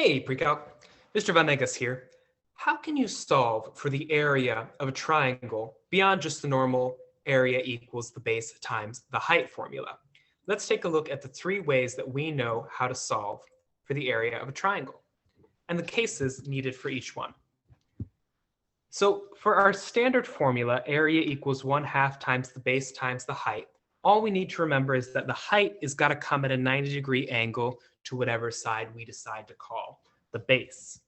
Hey, Precalc. Mr. Van Negas here. How can you solve for the area of a triangle beyond just the normal area equals the base times the height formula? Let's take a look at the three ways that we know how to solve for the area of a triangle and the cases needed for each one. So for our standard formula, area equals 1/2 times the base times the height, all we need to remember is that the height is got to come at a 90-degree angle to whatever side we decide to call the base.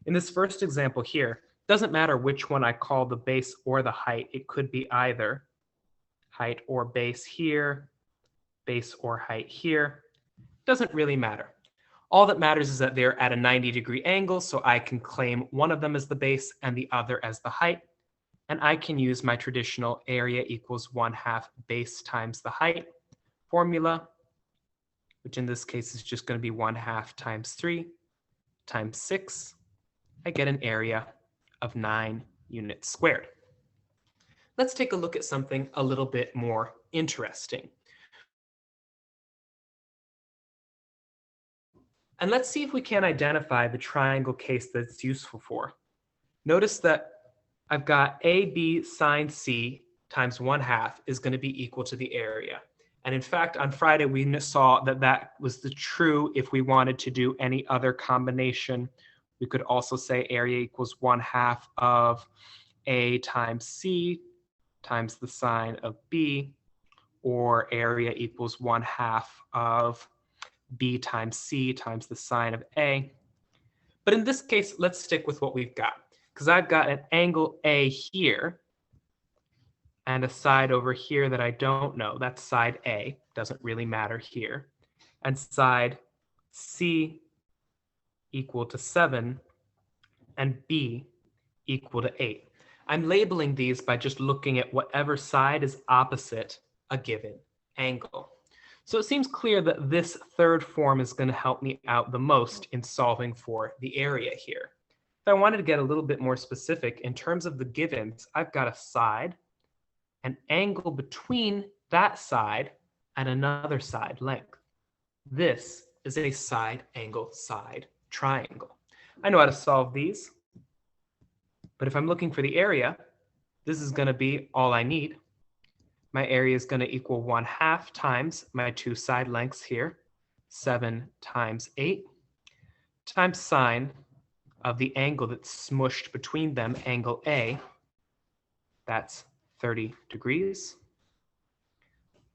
In this first example here, doesn't matter which one I call the base or the height. It could be either height or base here, base or height here. Doesn't really matter. All that matters is that they're at a 90-degree angle, so I can claim one of them as the base and the other as the height. And I can use my traditional area equals 1/2 base times the height formula, which in this case is just going to be 1/2 times 3 times 6. I get an area of 9 units squared. Let's take a look at something a little bit more interesting. And let's see if we can identify the triangle case that it's useful for. Notice that I've got AB sine C times 1/2 is going to be equal to the area. And in fact, on Friday, we saw that that was the true if we wanted to do any other combination. We could also say area equals 1/2 of A times C times the sine of B, or area equals 1/2 of B times C times the sine of A. But in this case, let's stick with what we've got, because I've got an angle A here and a side over here that I don't know. That's side A, doesn't really matter here. And side C equal to 7 and B equal to 8. I'm labeling these by just looking at whatever side is opposite a given angle. So it seems clear that this third form is going to help me out the most in solving for the area here. If I wanted to get a little bit more specific in terms of the givens, I've got a side, an angle between that side, and another side length. This is a side angle side triangle. I know how to solve these, but if I'm looking for the area, this is going to be all I need. My area is going to equal 1/2 times my two side lengths here, 7 times 8, times sine of the angle that's smushed between them, angle A, that's 30 degrees.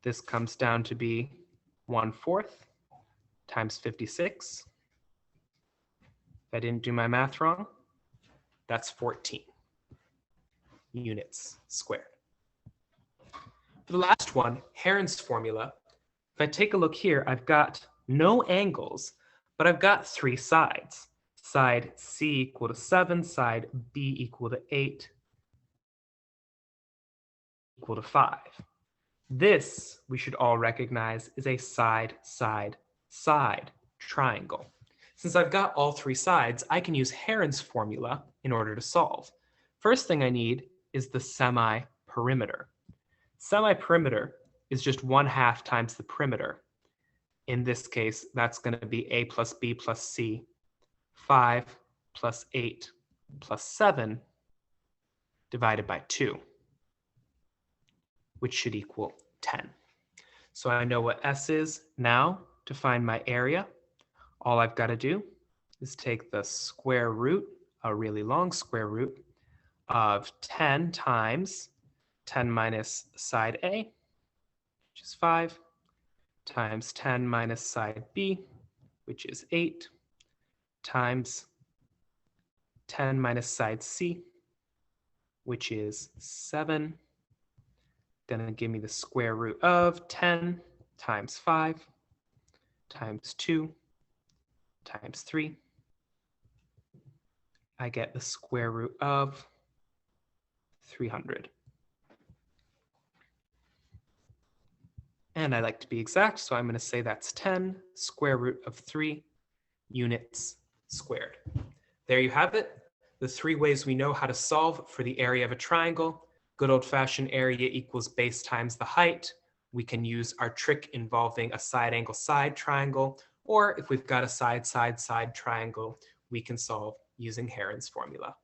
This comes down to be 1/4 times 56. If I didn't do my math wrong, that's 14 units squared. For the last one, Heron's formula, if I take a look here, I've got no angles, but I've got 3 sides. Side C equal to 7, side B equal to 8, equal to 5. This, we should all recognize, is a side-side-side triangle. Since I've got all 3 sides, I can use Heron's formula in order to solve. First thing I need is the semi-perimeter. Semi-perimeter is just 1/2 times the perimeter. In this case, that's going to be A plus B plus C, 5 plus 8 plus 7 divided by 2, which should equal 10. So I know what S is now. To find my area, all I've got to do is take the square root, a really long square root, of 10 times 10 minus side A, which is 5, times 10 minus side B, which is 8, times 10 minus side C, which is 7. Going to give me the square root of 10 times 5 times 2 times 3. I get the square root of 300. And I like to be exact, so I'm going to say that's 10 square root of 3 units squared. There you have it, the 3 ways we know how to solve for the area of a triangle. Good old-fashioned area equals base times the height. We can use our trick involving a side angle side triangle, Or if we've got a side-side-side triangle, we can solve using Heron's formula.